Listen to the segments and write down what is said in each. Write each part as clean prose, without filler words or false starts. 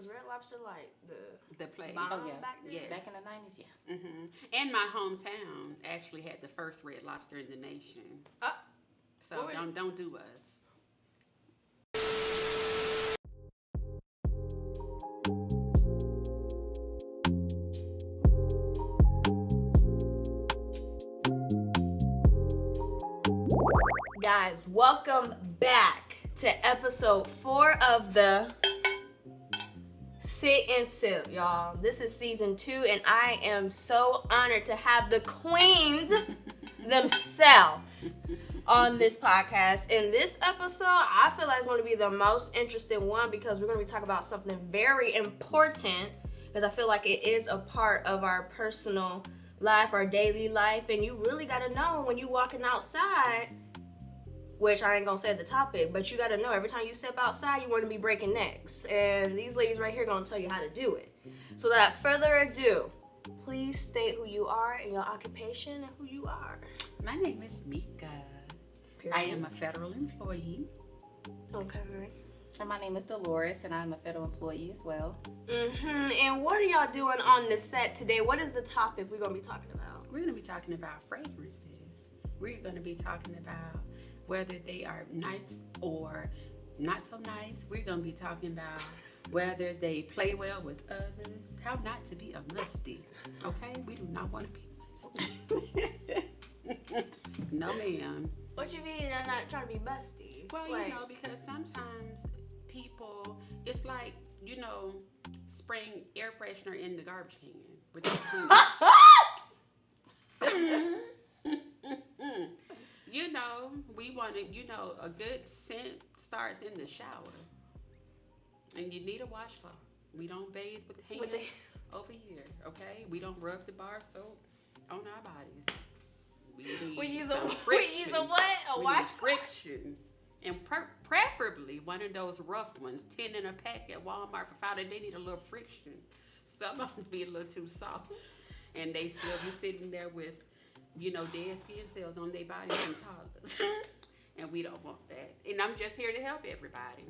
Was Red Lobster like the place? bomb back then? Yes. Back in the 90s, yeah. And my hometown actually had the first Red Lobster in the nation. So don't do us. Guys, welcome back to episode 4 of the Sit and Sip, y'all. This is season 2, and I am so honored to have the queens themselves on this podcast. In this episode, I feel like it's going to be the most interesting one because we're going to be talking about something very important because I feel like it is a part of our personal life, our daily life, and you really got to know when you're walking outside, which I ain't gonna say the topic, but you gotta know every time you step outside, you want to be breaking necks. And these ladies right here gonna tell you how to do it. So without further ado, please state who you are and your occupation and who you are. My name is Mika. Period. I am a federal employee. Okay. And my name is Deloris, and I'm a federal employee as well. And what are y'all doing on the set today? What is the topic we're gonna be talking about? We're gonna be talking about fragrances. We're gonna be talking about whether they are nice or not so nice. We're going to be talking about whether they play well with others, how not to be a musty, okay? We do not want to be musty. No, ma'am. What you mean I'm not trying to be busty? Well, because sometimes people, it's like, spraying air freshener in the garbage can without cleaning. We want to, a good scent starts in the shower. And you need a washcloth. We don't bathe with hands over here, okay? We don't rub the bar soap on our bodies. We use friction. a what? A washcloth? Friction. And preferably one of those rough ones, 10 in a pack at Walmart for $5. They need a little friction. Some of them be a little too soft. And they still be sitting there with dead skin cells on their bodies and toddlers. And we don't want that. And I'm just here to help everybody.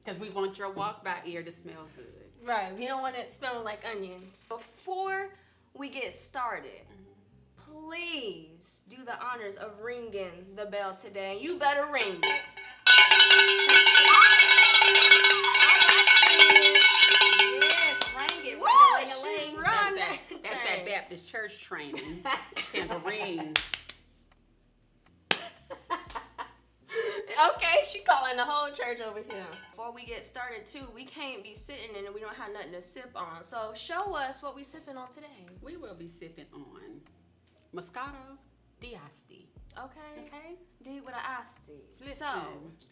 Because we want your walk by air to smell good. Right. We don't want it smelling like onions. Before we get started, please do the honors of ringing the bell today. You better ring it. That's that Baptist church training. Tambourine. Okay, she calling the whole church over here. Before we get started too, we can't be sitting and we don't have nothing to sip on. So show us what we sipping on today. We will be sipping on Moscato d'Asti. Okay. D with an asti. Listen. So,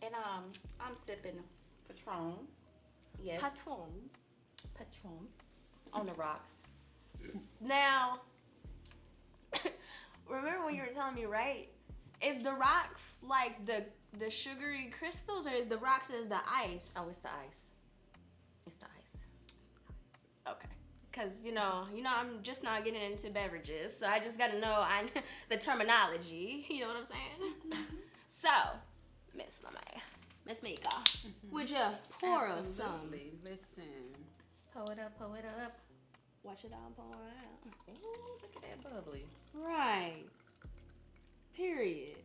And I'm sipping Patron. Yes. Patron. On the rocks. Now, remember when you were telling me, right? Is the rocks like the sugary crystals, or is the rocks as the ice? Oh, it's the ice. It's the ice. Okay. Because, I'm just not getting into beverages, so I just got to know the terminology. You know what I'm saying? So, Miss Mika, would you pour us some? Absolutely. Listen. Pour it up. Watch it out, pour it out. Ooh, look at that bubbly. Right. Period.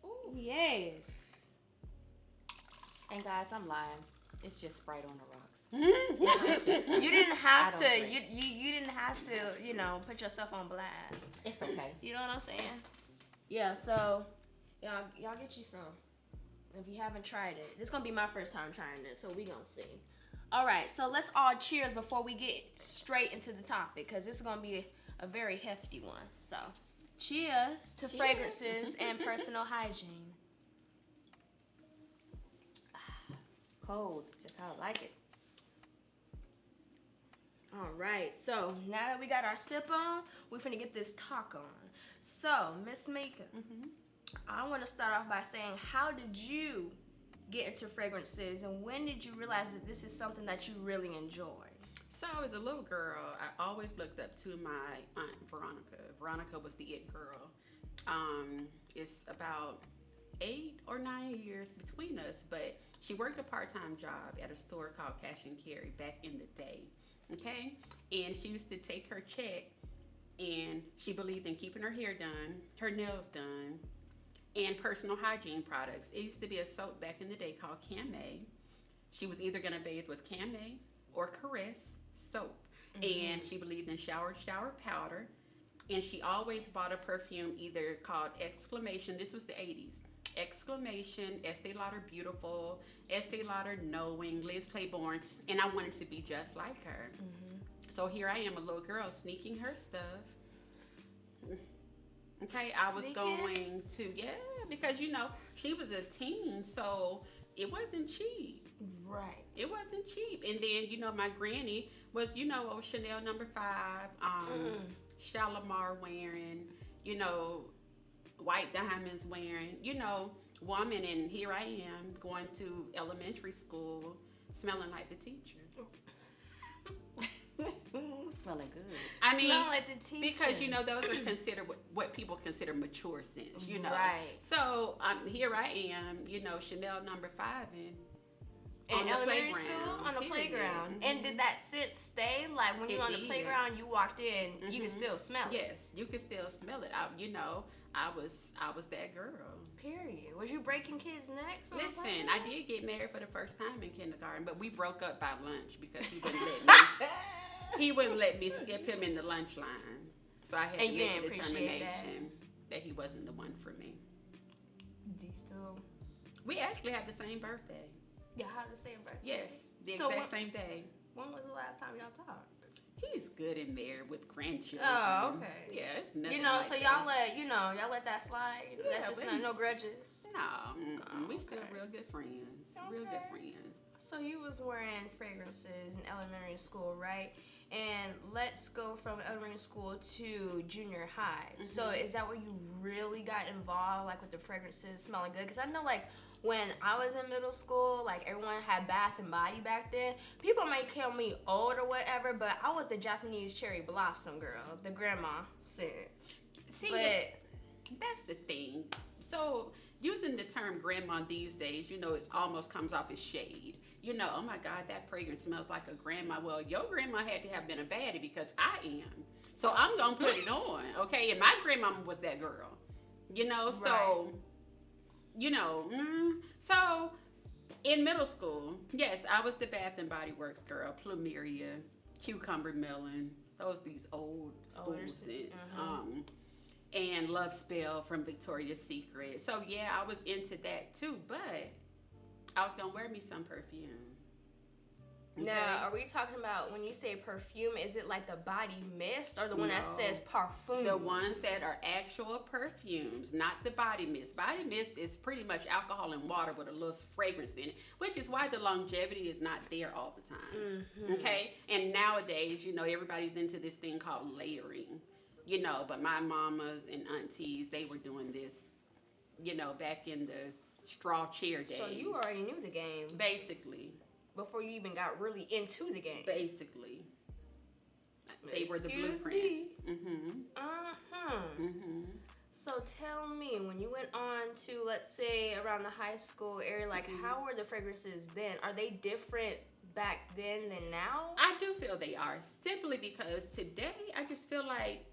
Ooh. Yes. And guys, I'm lying. It's just Sprite on the rocks. You didn't have to. You didn't have to. Put yourself on blast. It's okay. You know what I'm saying? Yeah. So, y'all get you some. If you haven't tried it, this is gonna be my first time trying this, so we gonna see. All right. So let's all cheers before we get straight into the topic, because this is gonna be a very hefty one. So, cheers to fragrances and personal hygiene. Cold, just how I like it. All right, so now that we got our sip on, we're finna get this talk on. So, Miss Mika, I want to start off by saying, how did you get into fragrances, and when did you realize that this is something that you really enjoy? So as a little girl, I always looked up to my aunt Veronica. Veronica was the it girl. It's about 8 or 9 years between us, but she worked a part-time job at a store called Cash and Carry back in the day. Okay? And she used to take her check, and she believed in keeping her hair done, her nails done, and personal hygiene products. It used to be a soap back in the day called Camay. She was either going to bathe with Camay or Caress soap. And she believed in shower powder. And she always bought a perfume either called Exclamation. This was the 80s. Exclamation, Estee Lauder Beautiful, Estee Lauder Knowing, Liz Claiborne. And I wanted to be just like her. So here I am, a little girl, sneaking her stuff. Okay, I was going to, because, she was a teen, so it wasn't cheap. Right. It wasn't cheap. And then, my granny was, Chanel No. 5, Shalimar wearing, white diamonds wearing, woman. And here I am going to elementary school smelling like the teacher. Smelling good. I mean, smell like the teacher. Because those are considered what people consider mature scents. Right. So here I am, Chanel No. 5 in elementary school on the playground. And did that scent stay? Like when you were on the playground, you walked in, you could still smell it. Yes, you could still smell it. I was that girl. Period. Was you breaking kids' necks? Listen, I did get married for the first time in kindergarten, but we broke up by lunch because he wouldn't let me. He wouldn't let me skip him in the lunch line. So I had to make a determination that he wasn't the one for me. Do you still? We actually have the same birthday. Yeah, how the same birthday? Yes, the exact same day. When was the last time y'all talked? He's good and married with grandchildren. Oh, okay. Yeah, it's nothing. So y'all let that slide. That's just no grudges. No, we still real good friends. Okay. Real good friends. So you was wearing fragrances in elementary school, right? And let's go from elementary school to junior high. So is that where you really got involved, like with the fragrances smelling good? Because I know, like, when I was in middle school, like, everyone had Bath and Body back then. People might call me old or whatever, but I was the Japanese cherry blossom girl, the grandma scent. See, that's the thing. So using the term grandma these days, it almost comes off as shade. Oh my God, that fragrance smells like a grandma. Well, your grandma had to have been a baddie because I am. So I'm going to put it on, okay? And my grandmama was that girl, so... So in middle school, yes, I was the Bath and Body Works girl, Plumeria, Cucumber Melon, these old school scents, and Love Spell from Victoria's Secret. So yeah, I was into that too, but I was gonna wear me some perfume. Okay. Now, are we talking about, when you say perfume, is it like the body mist or the one that says parfum? The ones that are actual perfumes, not the body mist. Body mist is pretty much alcohol and water with a little fragrance in it, which is why the longevity is not there all the time. Okay? And nowadays, everybody's into this thing called layering. But my mamas and aunties, they were doing this, back in the straw chair days. So you already knew the game. Basically. Before you even got really into the game. Basically. They were the blueprint. So tell me, when you went on to, let's say, around the high school area, like, how were the fragrances then? Are they different back then than now? I do feel they are. Simply because today, I just feel like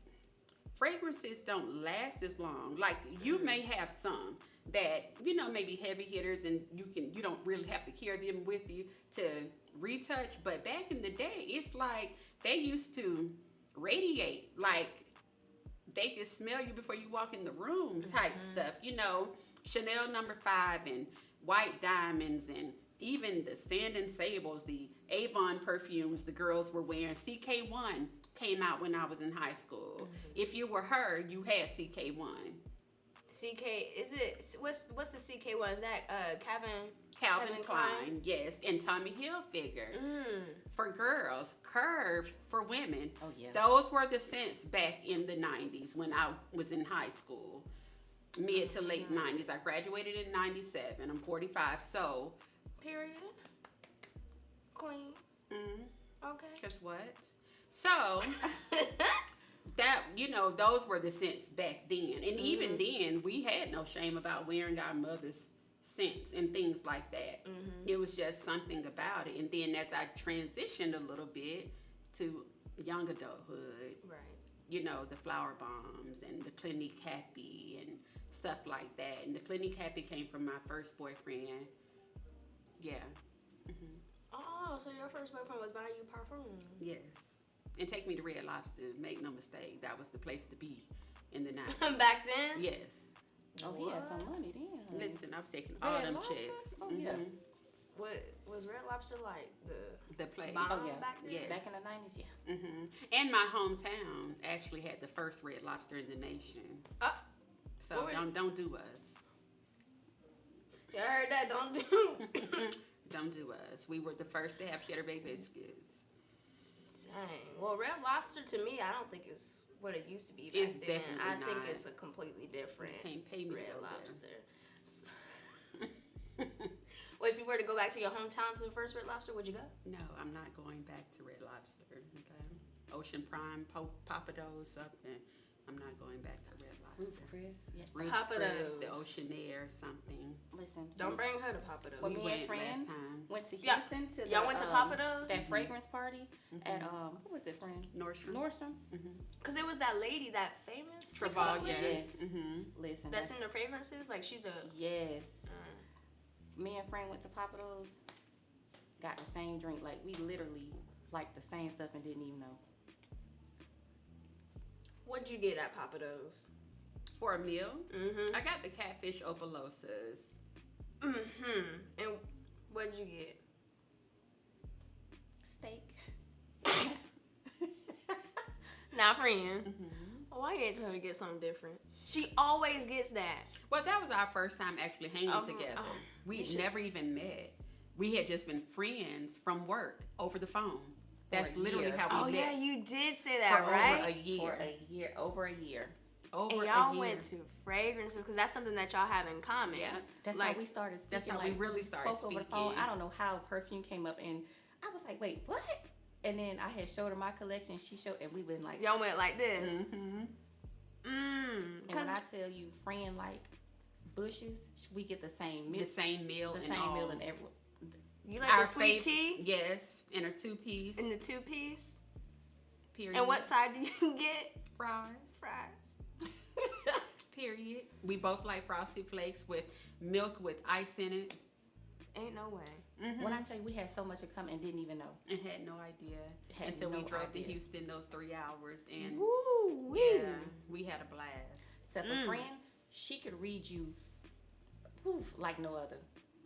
fragrances don't last as long. Like, you may have some that, maybe heavy hitters, and you don't really have to carry them with you to retouch. But back in the day, it's like they used to radiate, like they could smell you before you walk in the room type stuff. Chanel No. 5 and white diamonds, and even the Sand and Sables, the Avon perfumes the girls were wearing. CK1 came out when I was in high school. If you were her, you had CK1. Is it, what's the CK1? Is that Calvin Klein, yes, and Tommy Hilfiger for girls, Curve for women. Oh yeah, those were the scents back in the 90s when I was in high school, mid to late 90s. I graduated in 97. I'm 45, so period. Queen. Okay. Okay. Guess what? So that those were the scents back then. And even then, we had no shame about wearing our mother's scents and things like that. It was just something about it. And then as I transitioned a little bit to young adulthood, Right. The flower bombs and the Clinique Happy and stuff like that. And the Clinique Happy came from my first boyfriend. Yeah. Oh, so your first boyfriend was buying you parfum. Yes. And take me to Red Lobster. Make no mistake, that was the place to be in the 90s. Back then? Yes. Oh, he had some money then. Listen, I was taking all Red them Lobster? chicks. Oh, yeah. What was Red Lobster like? The place. Bomb Oh, yeah. back then? Yes. Back in the 90s, yeah. And my hometown actually had the first Red Lobster in the nation. So don't do us. Yeah, I heard that. Don't do. Don't do us. We were the first to have Cheddar Bay biscuits. Dang. Well, Red Lobster to me, I don't think is what it used to be back It's then. definitely I think not. it's a completely different You can't pay me Red to go Lobster. Well, if you were to go back to your hometown to the first Red Lobster, would you go? No, I'm not going back to Red Lobster. Okay. Ocean Prime, Papados up there. I'm not going back to Red Lobster. Ruth Chris, yeah. Ruth's Chris, the Oceanair, something. Listen, Don't bring her to Papa Do's. Well, We me went and friend last time. went to Yeah. Houston to Y'all went to Papa Do's? that fragrance party at what was it, friend? Nordstrom. Nordstrom. Because it was that lady, that famous TikTok Travalia. lady Yes. Mm-hmm. Listen, that's in the fragrances. Like she's a. yes. Me and friend went to Papa Do's, got the same drink. Like we literally liked the same stuff and didn't even know. What'd you get at Papa Do's? For a meal, Mm-hmm. I got the catfish opalosas. Mm-hmm. And what'd you get? Steak. Now, friend. Why you ain't tell her to get something different? She always gets that. Well, that was our first time actually hanging together. We should- never even met. We had just been friends from work over the phone. That's For a literally year. how Oh we yeah, met. you did say that, For right? over a year. For a year, over a year. Over And y'all a year. went to fragrances because that's something that y'all have in common. Yeah. That's Like, how we started speaking. that's how we really started spoke over the phone. speaking. I don't know how perfume came up, and I was like, "Wait, what?" And then I had showed her my collection. She showed, and we went like, Y'all went like this. Mm-hmm. And Cause when I tell you, friend like bushes, we get the same meal, The same meal the and same all. meal and every. you like Our the sweet fav- tea Yes, and a 2-piece. and the 2-piece. Period. And what side do you get? Fries. Fries. Period. We both like Frosted Flakes with milk with ice in it. Ain't no way. Mm-hmm. When I tell you, we had so much to come and didn't even know. And had no idea Had until we no drove to idea. Houston those 3 hours, and Woo yeah, we had a blast. Except a friend, she could read you, poof, like no other.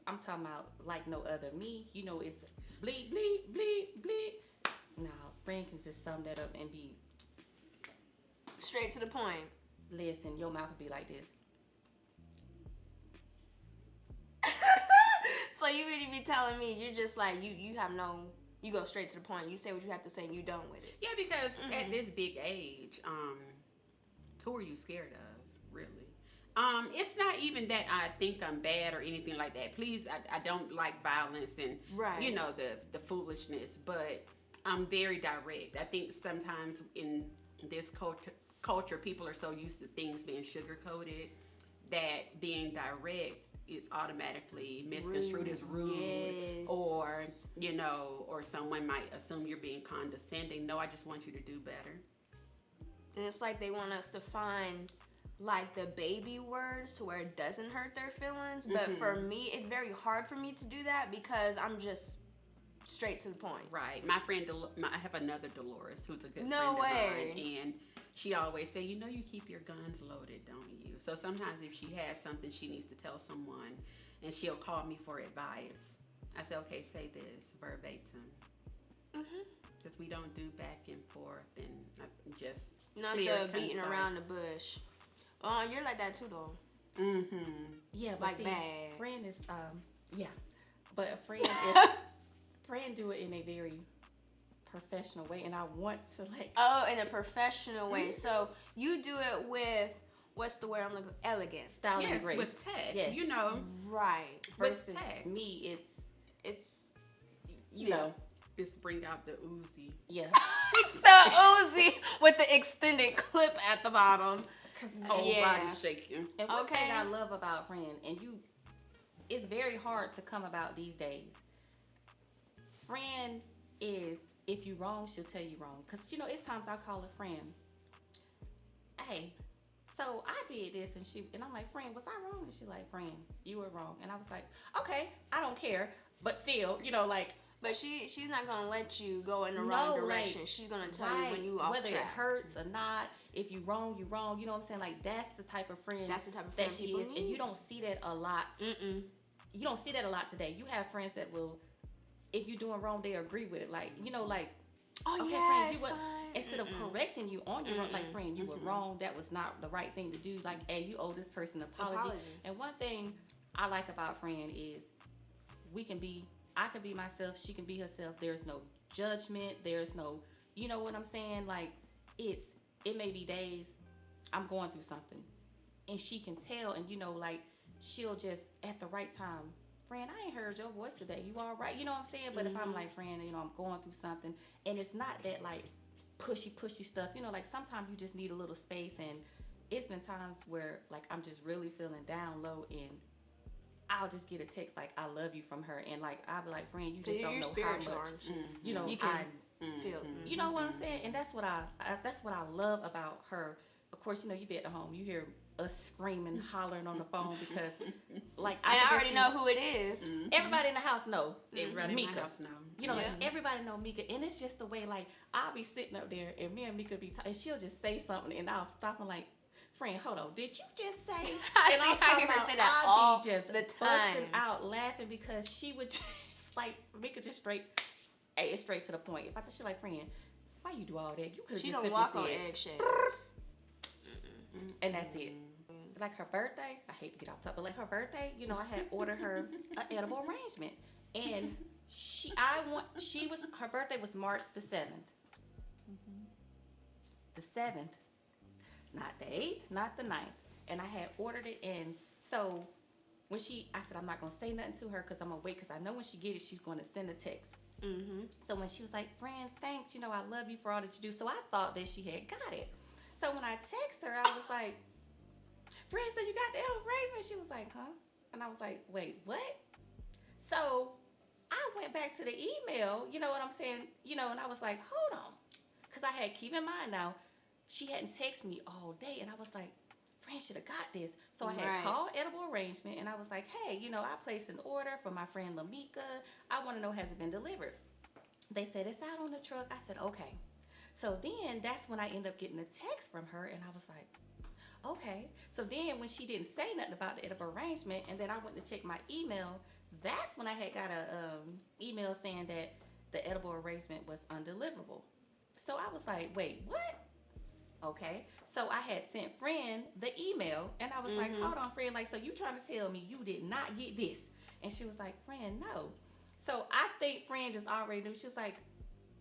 I'm talking about like no other. Me, it's bleep, bleep, bleep, bleep. Nah, friend can just sum that up and be, Straight to the point. listen, your mouth would be like this. So you really be telling me you're just like you have no, you go straight to the point. You say what you have to say and you done with it. Yeah, because at this big age, who are you scared of, really? It's not even that I think I'm bad or anything like that. Please, I don't like violence and Right. the foolishness, but I'm very direct. I think sometimes in this culture, people are so used to things being sugar coated that being direct is automatically misconstrued as rude, Yes. or or someone might assume you're being condescending. No, I just want you to do better. And it's like they want us to find like the baby words to where it doesn't hurt their feelings. But for me, it's very hard for me to do that because I'm just straight to the point. Right. My friend, I have another Deloris who's a good No friend way. of mine, and she always say, you keep your guns loaded, don't you? So sometimes if she has something she needs to tell someone, and she'll call me for advice, I say, okay, say this verbatim. Because we don't do back and forth and just Not clear, the beating concise. around the bush. Oh, you're like that too, though. Yeah, but Like see, bad. friend is, yeah. But a friend friend do it in a very professional way, and I want to like. Oh, in a professional way. So you do it with, what's the word I'm looking for? Elegance. Style and Yes, grace. with tact. Yes. Right. with Versus tact. me, It's you know, It's bring out the Uzi. Yeah. It's the Uzi with the extended clip at the bottom. Whole Yeah. body shaking. And one Okay. thing I love about friend, and it's very hard to come about these days. Friend is, if you wrong, she'll tell you wrong. Cause it's times I call a friend. Hey, so I did this, and I'm like, friend, was I wrong? And she's like, friend, you were wrong. And I was like, okay, I don't care, but still, like. But she's not gonna let you go in the wrong direction. Like, She's gonna tell right, you when you off whether track. it hurts or not. If you wrong, you wrong. You know what I'm saying? Like that's the type of friend. That's the type of friend that she people is, need. and you don't see that a lot. You don't see that a lot today. You have friends that will, if you're doing wrong, they agree with it. Like Oh okay, yeah, friend, it's you were, fine. instead of correcting you on your wrong, like friend, you were wrong. That was not the right thing to do. Like, hey, you owe this person an apology. And one thing I like about friend is I can be myself, she can be herself. There's no judgment. There's no, you know what I'm saying? Like it may be days I'm going through something, and she can tell, and like she'll just at the right time. Friend, I ain't heard your voice today. You all right? You know what I'm saying? But if I'm like, friend, I'm going through something, and it's not that like pushy stuff. Like sometimes you just need a little space, and it's been times where like I'm just really feeling down low, and I'll just get a text like I love you from her, and like I'll be like, friend, you just don't know how much. You know, you can feel. You know what I'm saying? And that's what I love about her. Of course, you be at the home, you hear us screaming, hollering on the phone because, like, I already know who it is. Everybody in the house know. Everybody Mika. in my house know. Like everybody know Mika, and it's just the way. Like I'll be sitting up there, and me and Mika be, and she'll just say something, and I'll stop and like, friend, hold on, did you just say? And I hear her say that I'll all be just the busting time. out laughing because she would just like Mika just straight. Hey, it's straight to the point. If I tell she like, friend, why you do all that? You could have She just don't simply walk on said, eggshells. and that's it. Like her birthday, I hate to get off top, but like her birthday, I had ordered her an edible arrangement, and her birthday was March the 7th. The 7th, not the 8th, not the 9th, and I had ordered it, and so when I said I'm not gonna say nothing to her because I'm gonna wait because I know when she get it, she's gonna send a text. So when she was like, friend, thanks, I love you for all that you do. So I thought that she had got it. So when I texted her, I was like, friend, so you got the edible arrangement? She was like, huh? And I was like, wait, what? So I went back to the email, you know what I'm saying? And I was like, hold on. Because I had, keep in mind now, she hadn't texted me all day. And I was like, friend should have got this. So I had called edible arrangement, and I was like, hey, I placed an order for my friend Lameka. I want to know, has it been delivered? They said, it's out on the truck. I said, okay. So then that's when I ended up getting a text from her, and I was like, okay. So then when she didn't say nothing about the edible arrangement, and then I went to check my email, that's when I had got a email saying that the edible arrangement was undeliverable. So I was like, wait, what? Okay. So I had sent friend the email, and I was like, hold on, friend, like, so you trying to tell me you did not get this? And she was like, friend, no. So I think friend just already knew. She was like,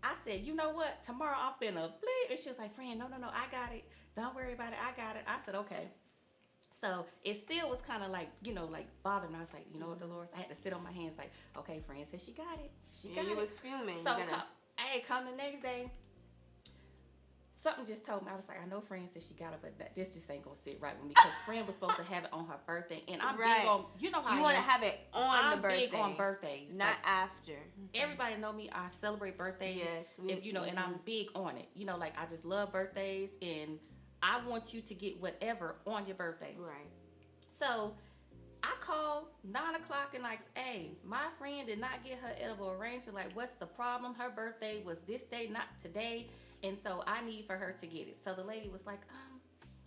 I said, you know what? Tomorrow I'm finna bleep. And she was like, friend, no, I got it. Don't worry about it. I got it. I said, okay. So it still was kind of like, like bothering me. I was like, you know what, Deloris? I had to sit on my hands like, okay, friend said she got it. She got it. You was fuming. So come the next day. Something just told me. I was like, I know friend said she got it, but this just ain't gonna sit right with me because friend was supposed to have it on her birthday, and I'm big on, how you want to have it on the birthday. I'm big on birthdays, not like, after. Everybody know me. I celebrate birthdays. Yes, and I'm big on it. Like I just love birthdays, and I want you to get whatever on your birthday. Right. So I called 9 o'clock and like, hey, my friend did not get her edible arrangement. Like, what's the problem? Her birthday was this day, not today. And so I need for her to get it. So the lady was like,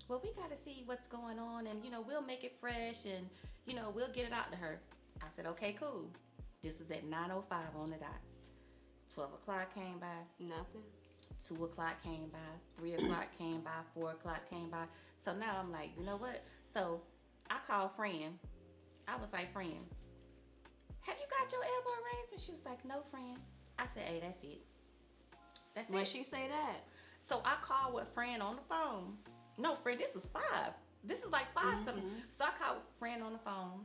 well, we got to see what's going on. And, we'll make it fresh and, we'll get it out to her. I said, okay, cool. This is at 9:05 on the dot. 12 o'clock came by. Nothing. 2 o'clock came by. 3 o'clock came by. 4 o'clock came by. So now I'm like, you know what? So I called friend. I was like, friend, have you got your edible arrangement? She was like, no, friend. I said, hey, that's it. That's when it. she say that? So I called with friend on the phone. No, friend, this is 5. This is like 5 something. So I called friend on the phone.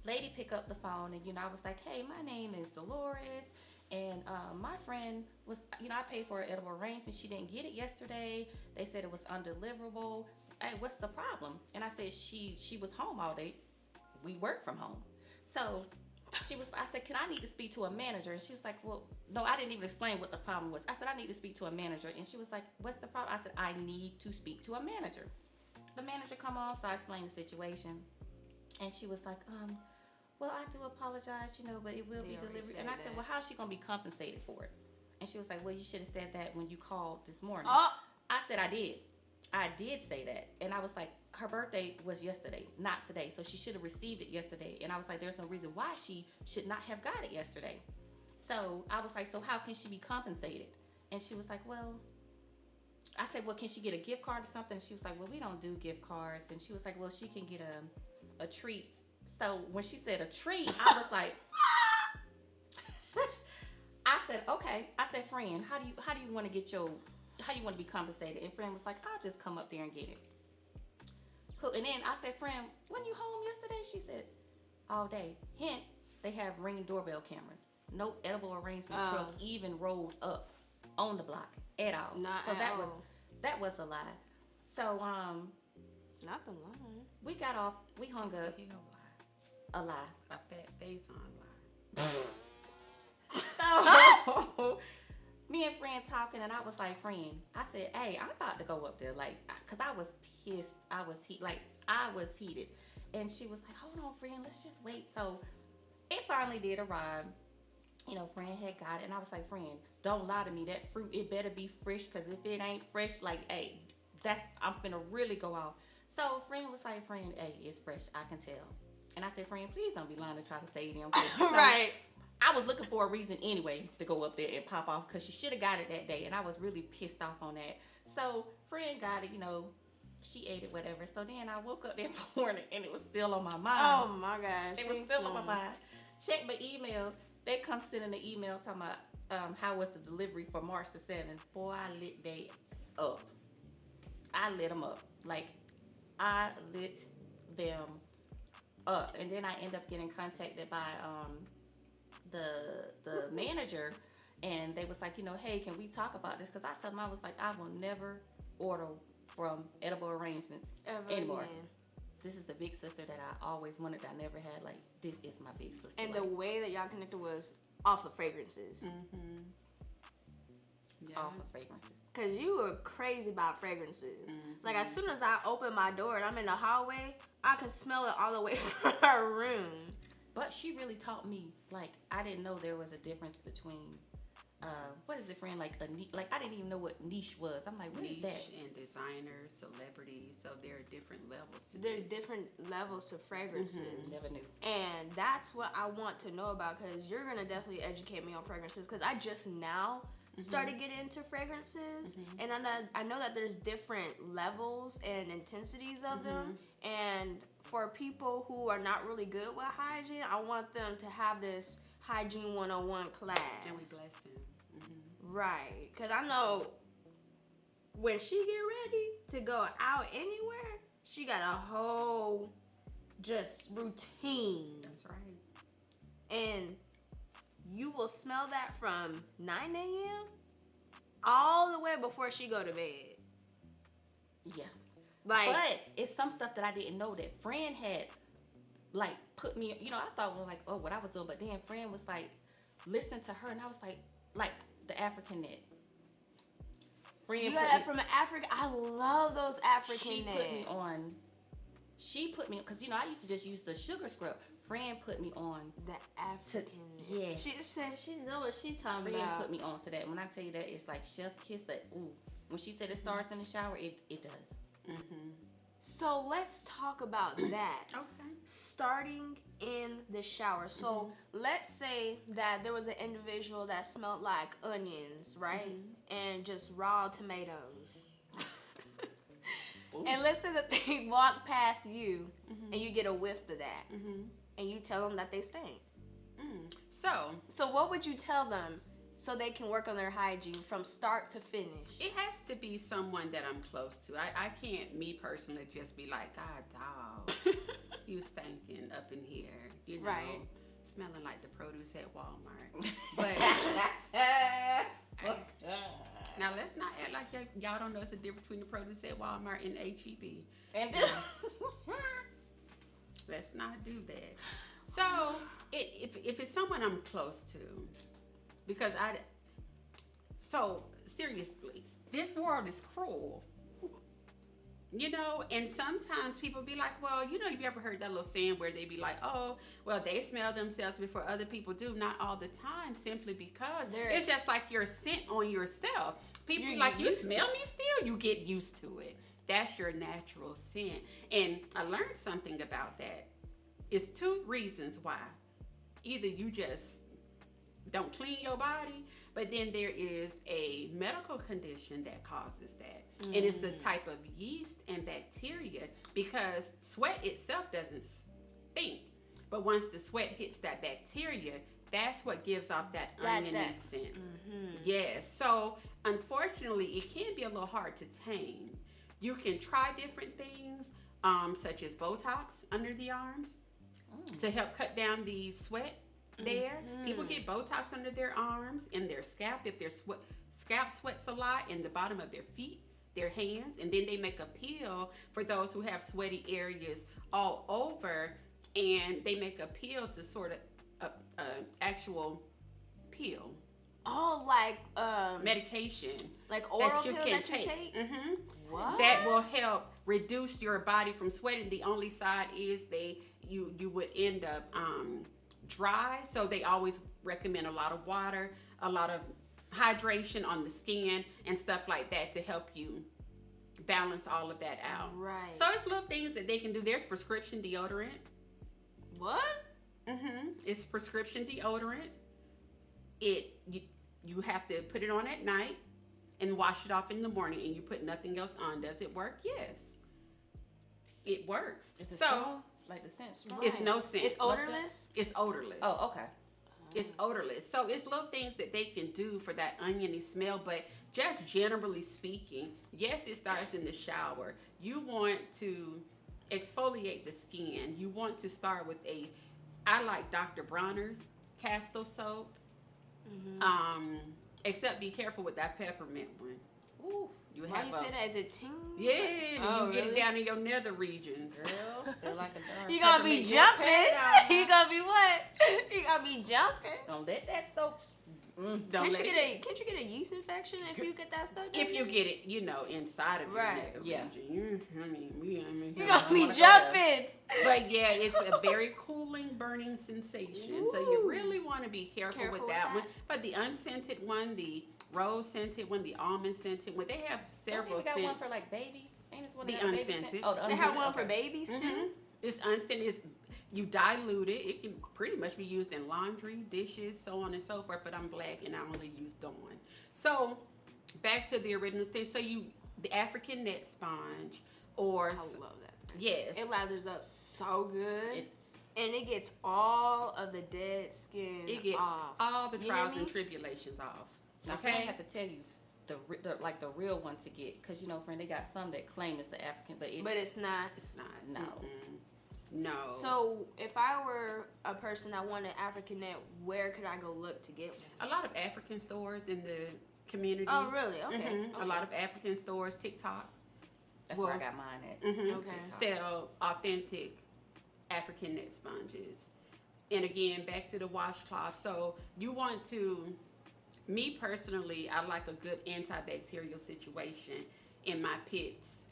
Lady pick up the phone, and I was like, hey, my name is Deloris, And my friend was, I paid for an edible arrangement. She didn't get it yesterday. They said it was undeliverable. Hey, what's the problem? And I said she was home all day. We work from home. So I said, can I need to speak to a manager? And she was like, well, no, I didn't even explain what the problem was. I said, I need to speak to a manager. And she was like, what's the problem? I said, I need to speak to a manager. The manager come on, so I explained the situation. And she was like, well, I do apologize, but it will be delivered. And I said, well, how's she going to be compensated for it? And she was like, well, you should have said that when you called this morning. Oh. I said, I did say that. And I was like, her birthday was yesterday, not today. So she should have received it yesterday. And I was like, there's no reason why she should not have got it yesterday. So I was like, so how can she be compensated? And she was like, well, I said, well, can she get a gift card or something? And she was like, well, we don't do gift cards. And she was like, well, she can get a treat. So when she said a treat, I was like, I said, okay. I said, friend, how do you want to be compensated? And friend was like, I'll just come up there and get it. Cool. And then I said, friend, when you home yesterday? She said, all day. Hint, they have Ring doorbell cameras. No edible arrangement truck even rolled up on the block at all. That was a lie. So not the lie. We got off. We hung up. A lie. A fat face on lie. So me and friend talking, and I was like, friend, I said, hey, I'm about to go up there, like, cause I was pissed. I was heated, and she was like, hold on, friend, let's just wait. So it finally did arrive. Friend had got it, and I was like, friend, don't lie to me. That fruit, it better be fresh, cause if it ain't fresh, like, hey, I'm finna really go off. So friend was like, friend, hey, it's fresh, I can tell. And I said, friend, please don't be lying to try to save them. Right. I was looking for a reason anyway to go up there and pop off because she should have got it that day. And I was really pissed off on that. So friend got it, she ate it, whatever. So then I woke up that morning and it was still on my mind. Oh my gosh. It was still on my mind. Check my email. They come sending the email talking about how was the delivery for March the 7th. Boy, I lit they up. I lit them up. Like, I lit them up. And then I end up getting contacted by the manager, and they was like, hey, can we talk about this? Because I told them, I was like, I will never order from Edible Arrangements anymore. Again. This is the big sister that I always wanted. I never had. Like, this is my big sister. And the way that y'all connected was off the fragrances. Mm-hmm. Yeah. Off of fragrances. Because you were crazy about fragrances. Mm-hmm. Like, as soon as I open my door and I'm in the hallway, I can smell it all the way from her room. But she really taught me, like, I didn't know there was a difference between, what is it, friend? Like, I didn't even know what niche was. I'm like, what niche is that? And designers, celebrities. So there are different levels to There's different levels to fragrances. Mm-hmm. Never knew. And that's what I want to know about, because you're going to definitely educate me on fragrances, because I just now started getting into fragrances, and I know that there's different levels and intensities of them, and for people who are not really good with hygiene, I want them to have this hygiene 101 class. And we bless them. Right, because I know when she get ready to go out anywhere, she got a whole just routine. That's right. And you will smell that from 9 a.m. all the way before she go to bed. Yeah. Like, but it's some stuff that I didn't know that friend had, like, put me, I thought was like, oh, what I was doing. But then friend was like, listen to her. And I was like the African net. Friend you got that from Africa. I love those African nets. She put me, because, I used to just use the sugar scrub. Friend put me on the African. Yeah. She said she know what she talking Friend about. put me on to that. When I tell you that, it's like chef kiss. That ooh. When she said it starts in the shower, it does. So let's talk about that. Okay. Starting in the shower. So let's say that there was an individual that smelled like onions, right? And just raw tomatoes. And let's say that they walk past you and you get a whiff of that. And you tell them that they stink. So what would you tell them so they can work on their hygiene from start to finish? It has to be someone that I'm close to. I can't, me personally, just be like, God, dog, you stinking up in here, Right. Smelling like the produce at Walmart. But now let's not act like y'all don't know it's a difference between the produce at Walmart and HEB. And Let's not do that. So if it's someone I'm close to, because so seriously, this world is cruel. You know, and sometimes people be like, well, you know, you ever heard that little saying where they be like, oh, well, they smell themselves before other people do. Not all the time, simply because it's just like your scent on yourself. People be like, you smell me still? You get used to it. That's your natural scent. And I learned something about that. It's two reasons why. Either you just don't clean your body, but then there is a medical condition that causes that. And it's a type of yeast and bacteria, because sweat itself doesn't stink. But once the sweat hits that bacteria, that's what gives off that oniony scent. Yes. So unfortunately, it can be a little hard to tame. You can try different things, such as Botox under the arms to help cut down the sweat there. People get Botox under their arms and their scalp if their scalp sweats a lot, in the bottom of their feet, their hands, and then they make a peel for those who have sweaty areas all over, and they make a peel to sort of actual peel. Oh, like medication, like oral that you pill can that you take. take? What? That will help reduce your body from sweating. The only side is you would end up dry, so they always recommend a lot of water, a lot of hydration on the skin and stuff like that to help you balance all of that out. Right. So it's little things that they can do. There's prescription deodorant. What? It's prescription deodorant. You have to put it on at night and wash it off in the morning, and you put nothing else on. Does it work? Yes. It works. Is it so strong? Like the scent strong? it's no scent. It's odorless? It's odorless. Oh, okay. It's odorless. So it's little things that they can do for that oniony smell. But just generally speaking, yes, it starts in the shower. You want to exfoliate the skin. You want to start with I like Dr. Bronner's castor soap. Except be careful with that peppermint one. Ooh. Why you say that? Is it ting? Yeah, oh, you get really? it down in your nether regions. Girl, feel like a dark You gonna be peppermint. jumping. You gonna be what? You gonna be jumping. Don't let that soap. Can't you get a yeast infection if you get that stuff? If you get it, inside of your nether region. You gonna be jumping. But yeah, it's a very cooling, burning sensation. So you really want to be careful with that one. But the unscented one, the rose scented one, the almond scented one, they have several scents. They got one for like baby. Ain't this one the that have unscented. Baby scent? Oh, the They unscented. have one for babies too. It's unscented. You dilute it. It can pretty much be used in laundry, dishes, so on and so forth. But I'm black and I only use Dawn. So back to the original thing. So the African net sponge, or I love that. yes, It lathers up so good, and it gets all of the dead skin off. all the You know trials what I and mean? tribulations off. Now, friend, I have to tell you, the real one to get, because friend, they got some that claim it's the African, but it's not. It's not. No. No. So if I were a person that wanted African net, where could I go look to get one? A lot of African stores in the community. Oh, really? Okay. A lot of African stores, TikTok. That's where I got mine at. Okay. Sell authentic African net sponges. And again, back to the washcloth. So you want to, me personally, I like a good antibacterial situation in my pits.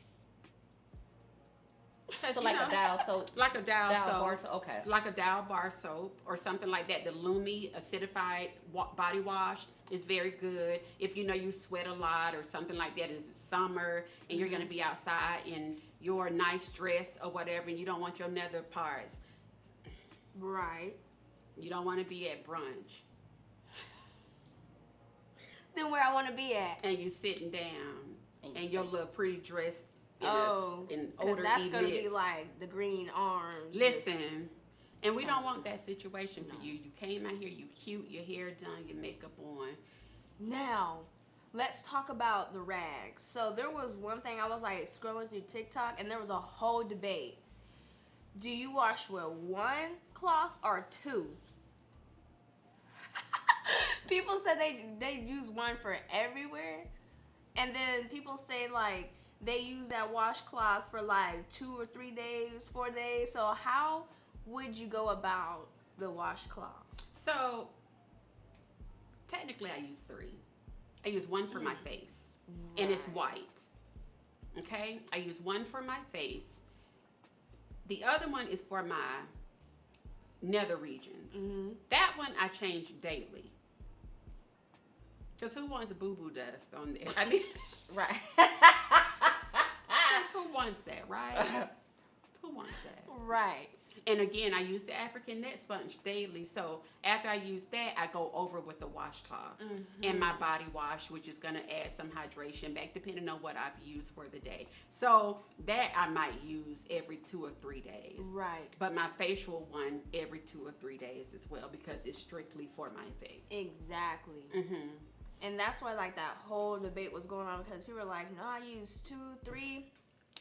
So like a Dial soap. Like a Dial soap. Bar soap. Okay. Like a Dial bar soap or something like that. The Lumi acidified body wash is very good. If you sweat a lot or something like that, it's summer and you're going to be outside in your nice dress or whatever, and you don't want your nether parts. Right. You don't want to be at brunch. Then where I want to be at? And you sitting down and your little pretty dress. Because that's going to be like the green arms. Listen, and we don't want that situation for you. You came out here, you cute, your hair done, your makeup on. Now, let's talk about the rags. So there was one thing, I was like scrolling through TikTok, and there was a whole debate. Do you wash with one cloth or two? People said they use one for everywhere, and then people say like they use that washcloth for like 2 or 3 days, 4 days. So how would you go about the washcloth? So technically, I use 3. I use one for my face, and it's white. Okay, I use one for my face. The other one is for my nether regions. That one I change daily. Because who wants boo-boo dust on there? I mean, Right. that's who wants that, right? Who wants that? Right. And again, I use the African net sponge daily. So after I use that, I go over with the washcloth and my body wash, which is going to add some hydration back, depending on what I've used for the day. So that I might use every 2 or 3 days. Right. But my facial one every 2 or 3 days as well, because it's strictly for my face. Exactly. And that's why like that whole debate was going on, because people were like, no, I use 2, 3.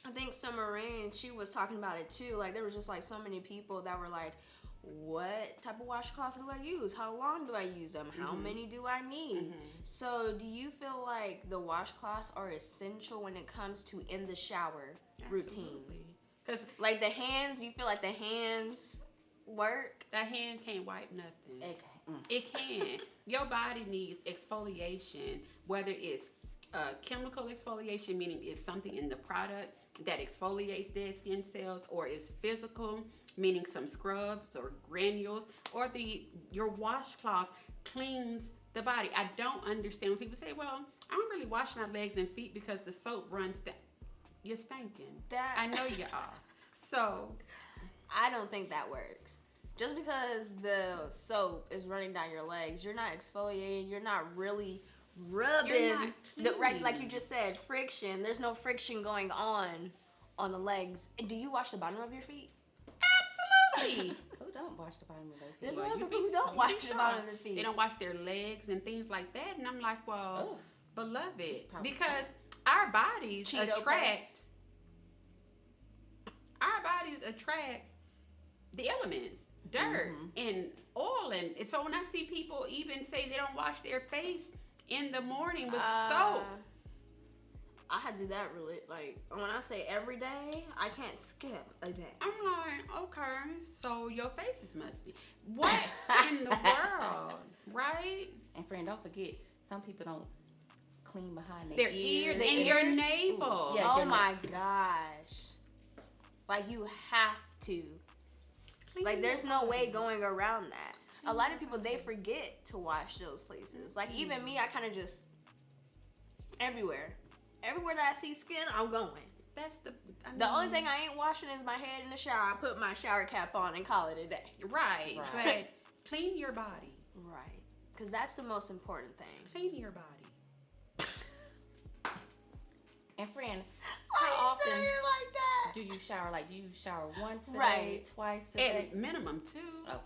I think Summer Rain, she was talking about it too. Like there was just like so many people that were like, what type of washcloths do I use? How long do I use them? How many do I need? So do you feel like the washcloths are essential when it comes to in the shower routine? Because like the hands, you feel like the hands work? that hand can't wipe nothing. Okay. It can. Your body needs exfoliation, whether it's chemical exfoliation, meaning it's something in the product that exfoliates dead skin cells, or is physical, meaning some scrubs or granules, or your washcloth cleans the body. I don't understand when people say, well, I don't really wash my legs and feet because the soap runs down. You're stinking. I know you are. So I don't think that works. Just because the soap is running down your legs, you're not exfoliating, you're not really rubbing right, like you just said, friction. There's no friction going on the legs. Do you wash the bottom of your feet? absolutely. Who don't wash the bottom of their feet? There's Well, a lot you of people be- who don't you wash be the sure. bottom of their feet. They don't wash their legs and things like that, and I'm like, well, Oh. beloved, Probably because our bodies Cheeto attract paste. the elements, dirt and oil, and so when I see people even say they don't wash their face in the morning with soap. I had to do that really, like, when I say every day, I can't skip a day. I'm like, okay, so your face is musty. What in the world, right? And friend, don't forget, some people don't clean behind Their ears and your navel. Ooh, yeah. Oh your my gosh. Like, you have to. Clean Like, there's your no body. way going around that. A lot of people, they forget to wash those places. Like, even me, I kind of just, everywhere that I see skin, I'm going. That's the Only thing I ain't washing is my head in the shower. I put my shower cap on and call it a day. right. Right. But clean your body. Right. Because that's the most important thing. Clean your body. And friend, how often like that? do you shower? Like, do you shower once a day, Right. twice a day? At minimum 2. Oh,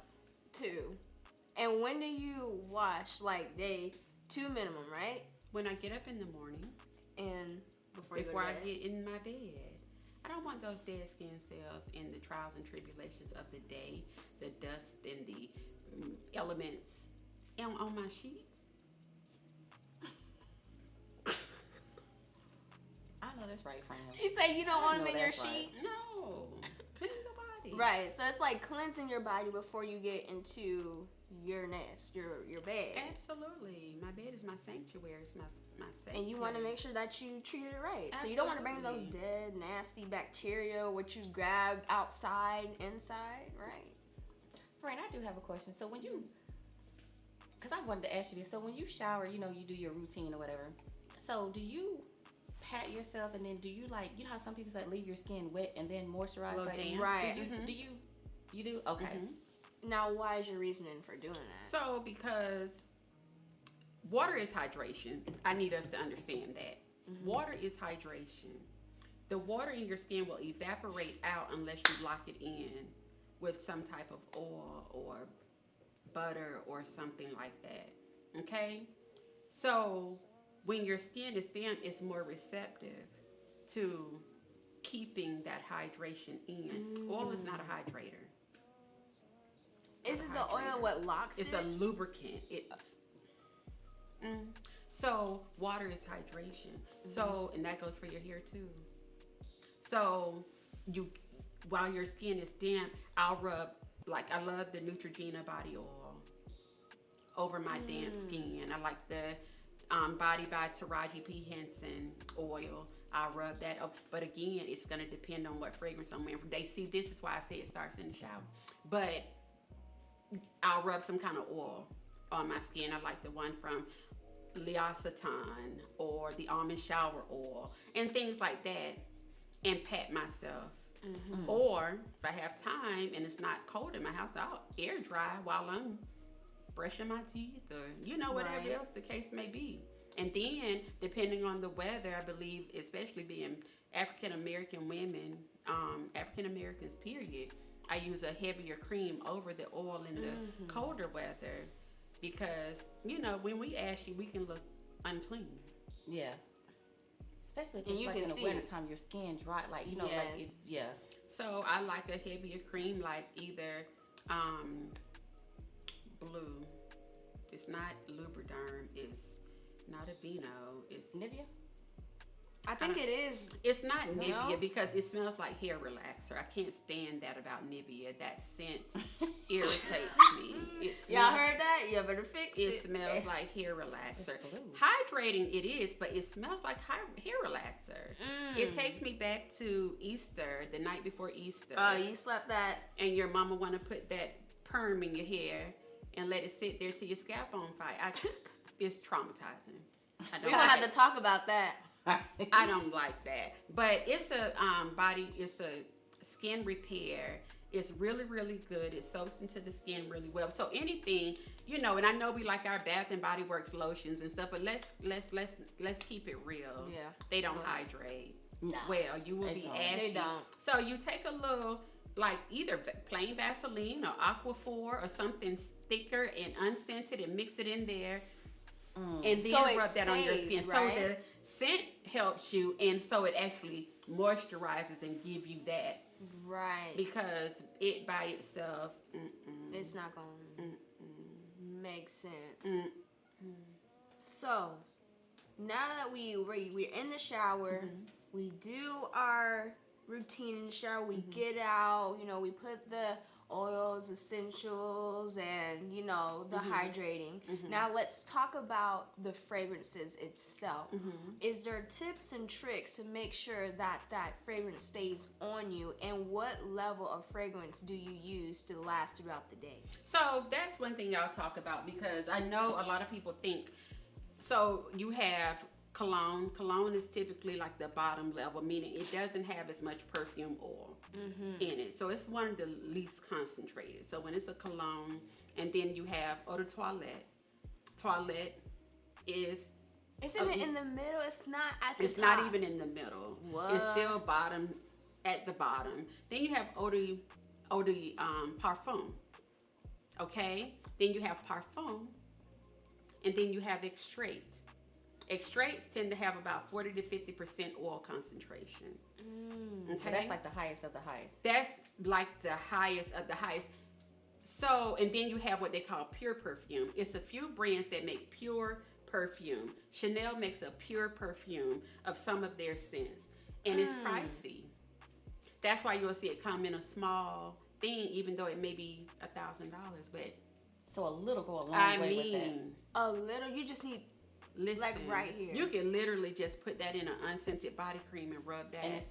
2. And when do you wash? Like, day 2 minimum, right? When I get up in the morning, And before I you get in my bed. I don't want those dead skin cells and the trials and tribulations of the day, the dust and the elements on my sheets. I know that's right, friend. You say you don't want know them in your that's right. sheet? No. Clean your body. Right. So it's like cleansing your body before you get into your nest, your bed. Absolutely. My bed is my sanctuary. It's my safe And you want to place. make sure that you treat it right. So you don't want to bring those Absolutely. dead, nasty bacteria, what you grab outside, inside, right? Friend, I do have a question. So when you, because I wanted to ask you this. So when you shower, you know, you do your routine or whatever. So do you pat yourself and then do you like, you know how some people say leave your skin wet and then moisturize? Little Like, damp. Right. Do you do? Okay. Now, why is your reasoning for doing that? So, because water is hydration, I need us to understand that. Water is hydration. The water in your skin will evaporate out unless you lock it in with some type of oil or butter or something like that. Okay? So, when your skin is damp, it's more receptive to keeping that hydration in. Oil is not a hydrator. Isn't the oil what locks It's it? a lubricant. So water is hydration. So, and that goes for your hair too. So while your skin is damp, I'll rub, like I love the Neutrogena body oil over my damp skin. I like the Body by Taraji P. Henson oil. I'll rub that up. But again, it's going to depend on what fragrance I'm wearing. They see, this is why I say it starts in the shower. But I'll rub some kind of oil on my skin. I like the one from L'Occitane or the almond shower oil and things like that, and pat myself. Or if I have time and it's not cold in my house, I'll air dry while I'm brushing my teeth or whatever else the case may be. And then depending on the weather, I believe, especially being African American women, African Americans period, I use a heavier cream over the oil in the colder weather, because when we ashy, we can look unclean. Yeah. Especially if it's like in the wintertime, your skin dry, like So I like a heavier cream, like either blue. It's not Lubriderm. It's not Aveeno. It's Nivea. I think it is. It's not Nivea because it smells like hair relaxer. I can't stand that about Nivea. That scent irritates me. Y'all heard that? You better fix it. It smells like hair relaxer. Hydrating it is, but it smells like hair relaxer. It takes me back to Easter, the night before Easter. Oh, you slept that. And your mama want to put that perm in your hair and let it sit there till your scalp on fire. It's traumatizing. We're going to have to talk about that. I don't like that. But it's a it's a skin repair. It's really, really good. It soaks into the skin really well. So anything, and I know we like our Bath and Body Works lotions and stuff, but let's keep it real. Yeah. They don't hydrate. No. Well, you will be ashy. They don't. So you take a little, like either plain Vaseline or Aquaphor or something thicker and unscented, and mix it in there. And then rub that on your skin. Right? So the scent helps you, and so it actually moisturizes and give you that. Right. Because it by itself, it's not going to make sense. So, now that we're in the shower, we do our routine in the shower. We get out, we put the oils, essentials, and the hydrating. Now let's talk about the fragrances itself. Is there tips and tricks to make sure that fragrance stays on you, and what level of fragrance do you use to last throughout the day? So that's one thing y'all talk about, because I know a lot of people think, so you have cologne. Cologne is typically like the bottom level, meaning it doesn't have as much perfume oil in it. So it's one of the least concentrated. So when it's a cologne, and then you have eau de toilette. Toilette is... Isn't it in the middle? It's not at the top. It's not even in the middle. What? It's still at the bottom. Then you have eau de parfum. Okay? Then you have parfum. And then you have extrait. Extraits tend to have about 40 to 50% oil concentration. Okay? So that's like the highest of the highest. That's like the highest of the highest. So, and then you have what they call pure perfume. It's a few brands that make pure perfume. Chanel makes a pure perfume of some of their scents. And it's pricey. That's why you'll see it come in a small thing, even though it may be $1,000. But so a little go a long way with that. A little, you just need... Listen, like right here. You can literally just put that in an unscented body cream and rub that.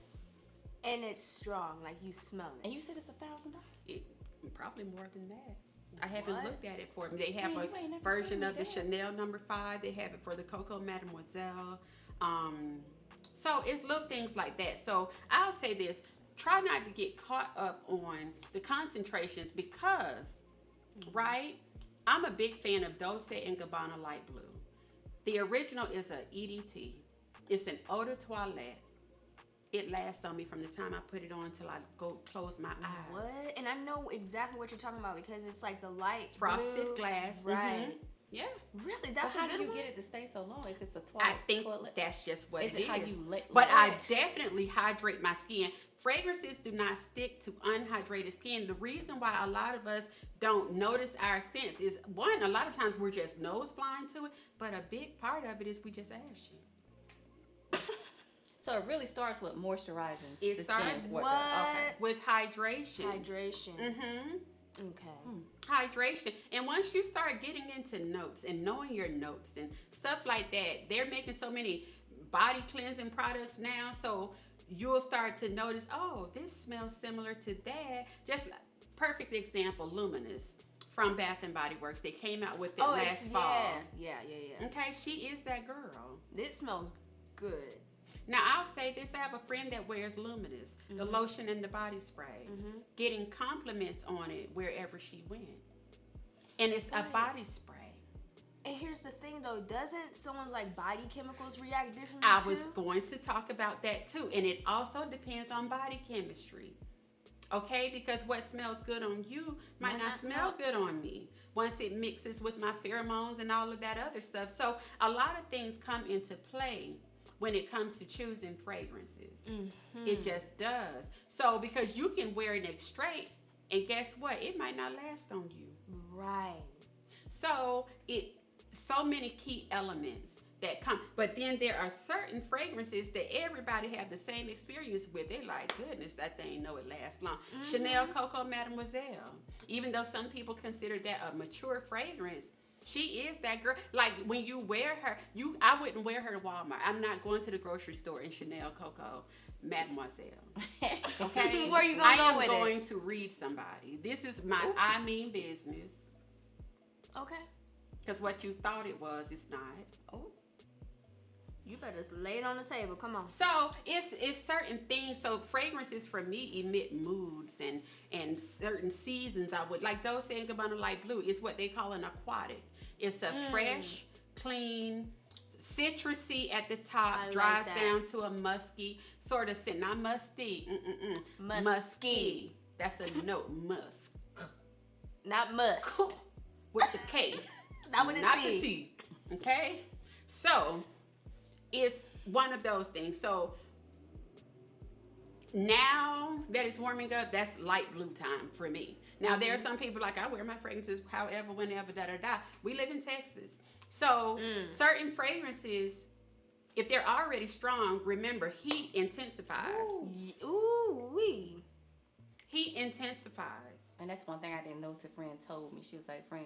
And it's strong, like you smell it. And you said it's $1,000? Probably more than that. I haven't looked at it for them. They have a version of the Chanel No. 5. They have it for the Coco Mademoiselle. So it's little things like that. So I'll say this. Try not to get caught up on the concentrations, because, right, I'm a big fan of Dolce & Gabbana Light Blue. The original is a EDT. It's an eau de toilette. It lasts on me from the time I put it on till I go close my eyes. What? And I know exactly what you're talking about, because it's like the light frosted blue, glass. right? Yeah. Really? But That's how a good do you one? get it to stay so long if it's a I think toilet? that's just what Is it it how is. you let? But I Right. definitely hydrate my skin. Fragrances do not stick to unhydrated skin. The reason why a lot of us don't notice our scents is one, a lot of times we're just nose blind to it, but a big part of it is we just ashy. So it really starts with moisturizing. It the starts skin. What? Okay. With hydration. Hydration. Mm-hmm. Okay. Hydration. And once you start getting into notes and knowing your notes and stuff like that, they're making so many body cleansing products now. So you'll start to notice, oh, this smells similar to that. Just perfect example, Luminous from Bath and Body Works. They came out with it last fall. Yeah. Okay, she is that girl. This smells good. Now, I'll say this. I have a friend that wears Luminous, the lotion and the body spray, getting compliments on it wherever she went. And it's a body spray. And here's the thing, though. Doesn't someone's like body chemicals react differently I too? was going to talk about that too. And it also depends on body chemistry. Okay? Because what smells good on you might not smell good on me once it mixes with my pheromones and all of that other stuff. So a lot of things come into play when it comes to choosing fragrances. It just does. So because you can wear an egg straight, and guess what? It might not last on you. Right. So so many key elements that come. But then there are certain fragrances that everybody have the same experience with. They're like, goodness, that thing know it lasts long. Chanel Coco Mademoiselle. Even though some people consider that a mature fragrance, she is that girl. Like when you wear her, I wouldn't wear her to Walmart. I'm not going to the grocery store in Chanel Coco Mademoiselle. Okay? Where you gonna go with it? I am going to read somebody. This is my I mean business. Okay. Because what you thought it was, it's not. Oh. You better lay it on the table. Come on. So it's certain things. So fragrances for me emit moods and certain seasons. I would like Dolce & Gabbana Light Blue is what they call an aquatic. It's a fresh, clean, citrusy at the top, I dries like that. down to a musky sort of scent. Not musty. Musky. That's a note. Musk. Not must. With the K. Not with the Not T. the T. Okay? So it's one of those things. So now that it's warming up, that's light blue time for me. Now there are some people like I wear my fragrances however, whenever, da. We live in Texas. So certain fragrances, if they're already strong, remember heat intensifies. Ooh wee. Heat intensifies. And that's one thing I didn't know till friend told me. She was like, friend,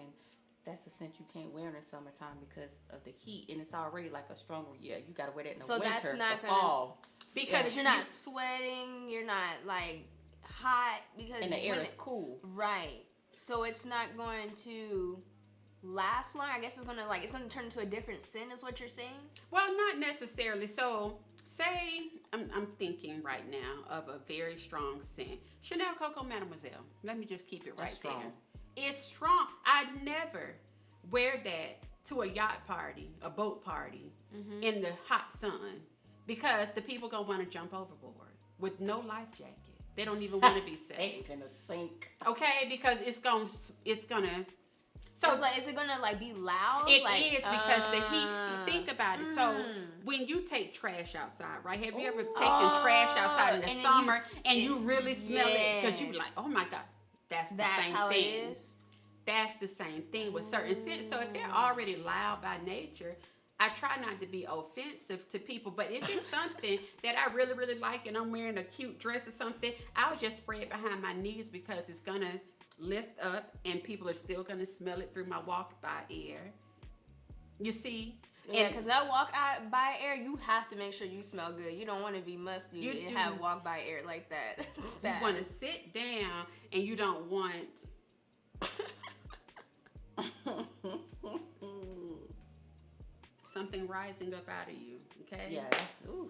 that's a scent you can't wear in the summertime because of the heat. And it's already like a stronger, you got to wear that in the So winter, that's not the gonna- fall. Because You're not sweating. You're not like hot because And the air when is cool. Right. So it's not going to last long. I guess it's gonna turn into a different scent. Is what you're saying? Well, not necessarily. So, say I'm thinking right now of a very strong scent, Chanel Coco Mademoiselle. Let me just keep it right That's strong. there. It's strong. I'd never wear that to a yacht party, a boat party, in the hot sun, because the people gonna want to jump overboard with no life jacket. They don't even want to be safe. in the sink. Okay, because it's gonna. So it's like, is it gonna like be loud? It like, is because the heat. Think about it. So when you take trash outside, right? Have you ever taken trash outside in the and then summer and you really smell it because you yes. like, oh my god, that's the That's same how thing. it is. That's the same thing with certain scents. So if they're already loud by nature, I try not to be offensive to people. But if it's something that I really, really like and I'm wearing a cute dress or something, I'll just spray it behind my knees because it's gonna lift up and people are still gonna smell it through my walk by air. You see? Yeah, because that walk out by air, you have to make sure you smell good. You don't want to be musty You and do. have walk by air like that. It's You bad. want to sit down and you don't want something rising up out of you, okay? Yeah, that's, ooh.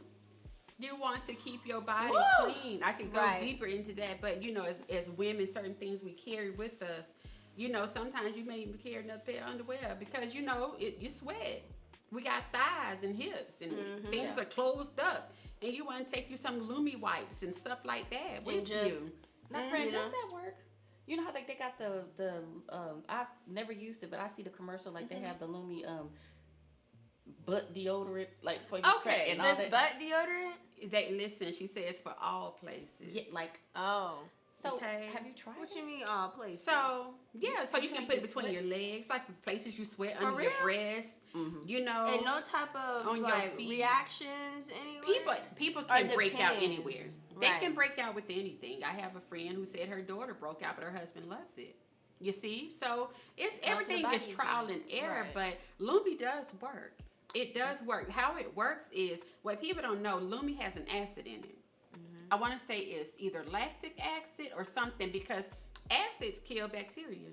You want to keep your body Woo! clean. I can go Right. deeper into that, but you know, as women, certain things we carry with us, you know, sometimes you may even carry another pair of underwear because, you know, you sweat. We got thighs and hips and things are closed up. And you want to take you some Lumi wipes and stuff like that with just- you. Now, friend, you know? does that work? You know how they got the I've never used it, but I see the commercial like they have the Lumi butt deodorant like for your crack and all There's that. butt deodorant. They listen. She says for all places. Yeah, like Oh, so. Okay. Have you tried what it? you mean all places? So yeah, so you can put it between sweat. your legs, like the places you sweat For under your real? breast. You know, and no type of on your like feet. reactions anywhere. people Or can break out depends. anywhere. Right. They can break out with anything. I have a friend who said her daughter broke out, but her husband loves it. You see, so it's Also the everything is body trial thing. and error, Right. but Lumi does work. It does work. How it works is what people don't know. Lumi has an acid in it. I want to say it's either lactic acid or something because acids kill bacteria.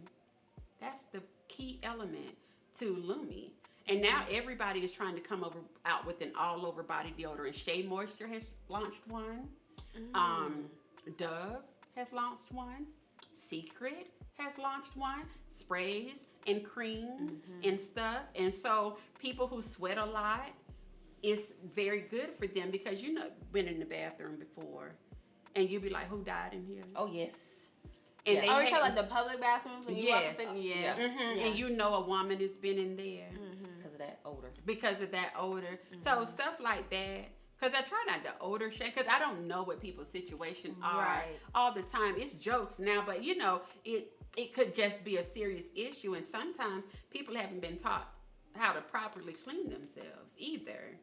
That's the key element to Lumi. And now everybody is trying to come out with an all over body deodorant. Shea Moisture has launched one. Dove has launched one. Secret has launched one. Sprays and creams and stuff. And so people who sweat a lot, it's very good for them because you know been in the bathroom before and you be like, who died in here? Oh yes. And Yeah. they Oh, you have- talking like the public bathrooms when you Yes. walk up in? Yes. And you know a woman has been in there Because of that odor. because of that odor. So stuff like that. Because I try not to odor shame because I don't know what people's situation are Right. all the time. It's jokes now, but you know, it could just be a serious issue. And sometimes people haven't been taught how to properly clean themselves either.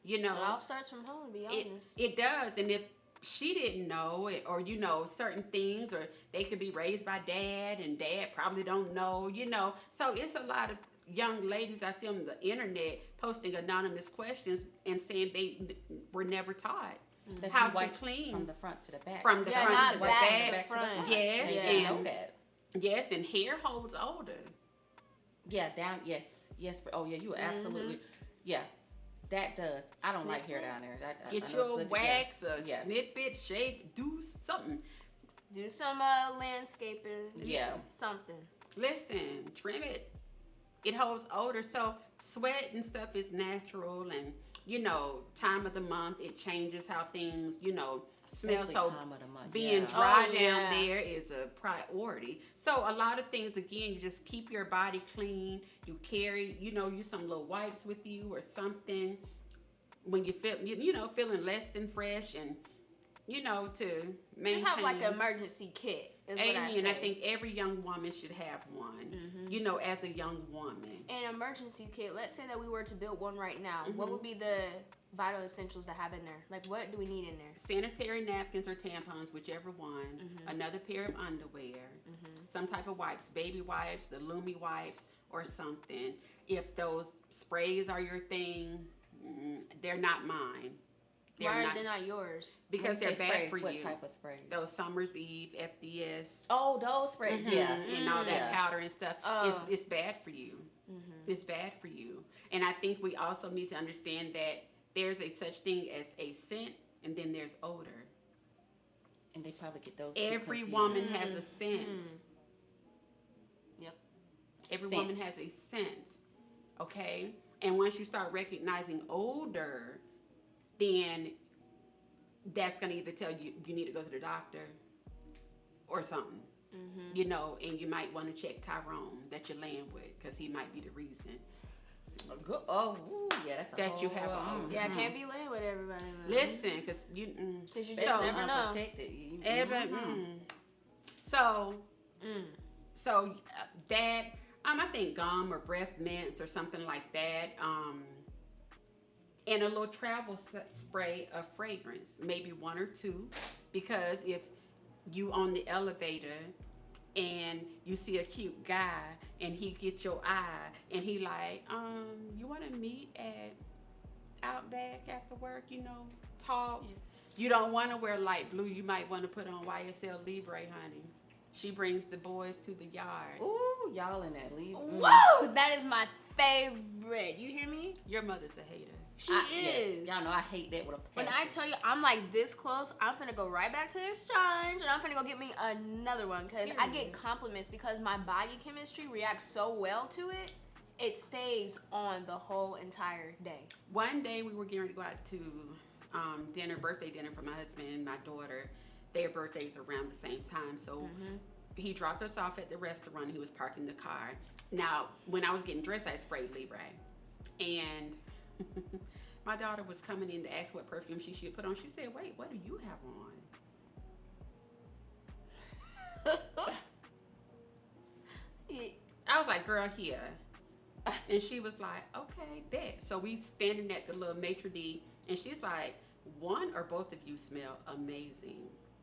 You know, It all starts from home, to be honest. it does. And if she didn't know it, or you know certain things, or they could be raised by dad and dad probably don't know, you know. So it's a lot of young ladies I see on the internet posting anonymous questions and saying they were never taught That how you to wipe clean from the front to the back. from the Yeah, front not to the back back. to front. Yes, Yeah. I and know that. yes, and hair holds odor. Yeah, down. Yes. Oh yeah, you are absolutely. Yeah, that does. I don't like hair down there. I Get know your it's- wax, or yeah. snip it, shave, do something. Do some landscaping. Yeah. Something. Listen, trim it. It holds odor. So sweat and stuff is natural, and you know, time of the month it changes how things, you know, smell. Especially So time of the month, being yeah. dry Oh, down yeah. there is a priority. So a lot of things, again, you just keep your body clean. You carry, you know, use some little wipes with you or something when you feel, you know, feeling less than fresh, and you know, to maintain. You have like an emergency kit, is what I Amen. say. And I think every young woman should have one. You know, as a young woman. An emergency kit, let's say that we were to build one right now. What would be the vital essentials to have in there? Like, what do we need in there? Sanitary napkins or tampons, whichever one. Another pair of underwear. Some type of wipes, baby wipes, the Lumi wipes, or something. If those sprays are your thing, they're not mine. Why are they not yours? Because When you they're say bad sprays, for what you. type of sprays? Those Summer's Eve, FDS, Oh, those sprays. Yeah. and all that Yeah. powder and stuff. Oh. It's bad for you. It's bad for you. And I think we also need to understand that there's a such thing as a scent, and then there's odor. And they probably get those. two Every confused. woman has a scent. Yep. Every Scent. woman has a scent. Okay? And once you start recognizing odor, then that's going to either tell you you need to go to the doctor or something. You know, and you might want to check Tyrone that you're laying with, because he might be the reason Oh, ooh, yeah, that's a that you whole, have a odor. Yeah, I can't be laying with everybody. Man. Listen, because you... Because you It's just so never know. unprotected. So, that... I think gum or breath mints or something like that. And a little travel spray of fragrance, maybe one or two, because if you on the elevator and you see a cute guy and he gets your eye and he like, you want to meet at Outback after work, you know, talk. You don't want to wear light blue. You might want to put on YSL Libre, honey. She brings the boys to the yard. Ooh, y'all in that leave. Whoa, that is my favorite. You hear me? Your mother's a hater. She is. Y'all know I hate that with a passion. When I tell you I'm like this close, I'm finna go right back to the exchange and I'm finna go get me another one, because I get compliments because my body chemistry reacts so well to it. It stays on the whole entire day. One day we were getting ready to go out to birthday dinner for my husband and my daughter. Their birthdays around the same time, so he dropped us off at the restaurant. He was parking the car. Now, when I was getting dressed, I sprayed Libre. And my daughter was coming in to ask what perfume she should put on. She said, wait, what do you have on? I was like, girl, here. And she was like, okay, bet. So we standing at the little maitre d', and she's like, one or both of you smell amazing.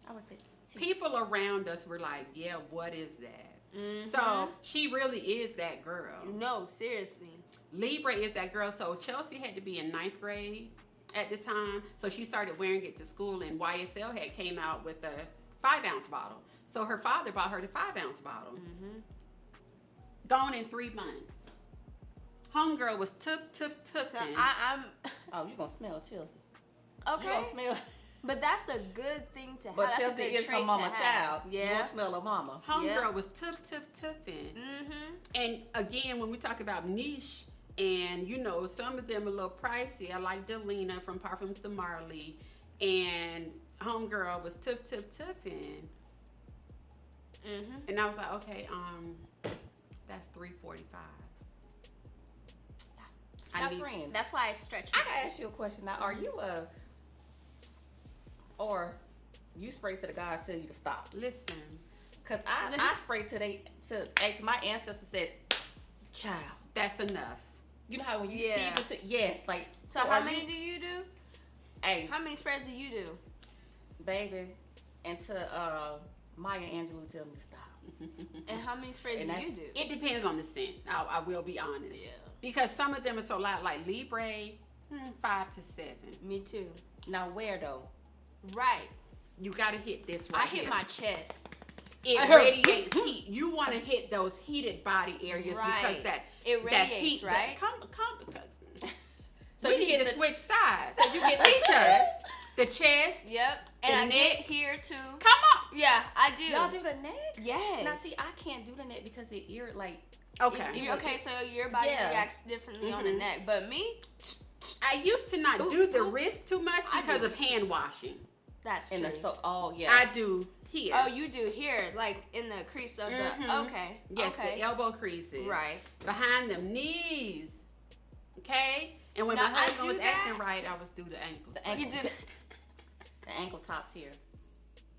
I would say people around us were like, yeah, what is that? So she really is that girl. No, seriously. Libre is that girl. So Chelsea had to be in 9th grade at the time. So she started wearing it to school, and YSL had came out with a 5-ounce bottle. So her father bought her the 5-ounce bottle. Gone in 3 months. Homegirl was took. I'm oh, you're gonna smell Chelsea. okay. You gonna smell. But that's a good thing to have. But That's Chelsea a good is trait her mama to have. child. You Yeah. gonna smell her mama. Homegirl was tipping. And again, when we talk about niche, and you know, some of them a little pricey. I like Delina from Parfums de Marley, and Homegirl was tipping. And I was like, okay, that's $345. Now, friend, That's why I stretch. I gotta ask you a question. Now, are you or you spray to the guys tell you to stop? Listen, Cause I spray to my ancestors said, child. that's enough. You know how when you Yeah. see it, yes, like. So how many do you do? Hey, How many sprays do you do? baby, and to Maya Angelou tell me to stop. And how many sprays And do you that's- do? It depends on the scent. I will be honest. Yeah. Because some of them are so loud, like Libre, 5 to 7. Me too. Now where though? Right. You gotta hit this right I hit here. my chest. It I heard- radiates heat. You want to hit those heated body areas because Right. that It that radiates, heat, right? So you we need hit to the- switch sides. So you get Teach us t-shirts. the chest. Yep. And The I get neck. here too. Come on. Yeah, I do. Y'all do the neck? Yes. Now see, I can't do the neck because it like. Okay. Okay, so your body Yeah. reacts differently on the neck, but me, I used to not Ooh, do the ooh. wrist too much I because do of hand washing. that's In true. the oh yeah. I do here. Oh, you do here, like in the crease of the. Mhm. Okay. Yes, Okay. the elbow creases. Right. Behind the knees. Okay? And when Now, my I husband do was acting that. right, I was through the ankles. The ankle. You do. The ankle top tier.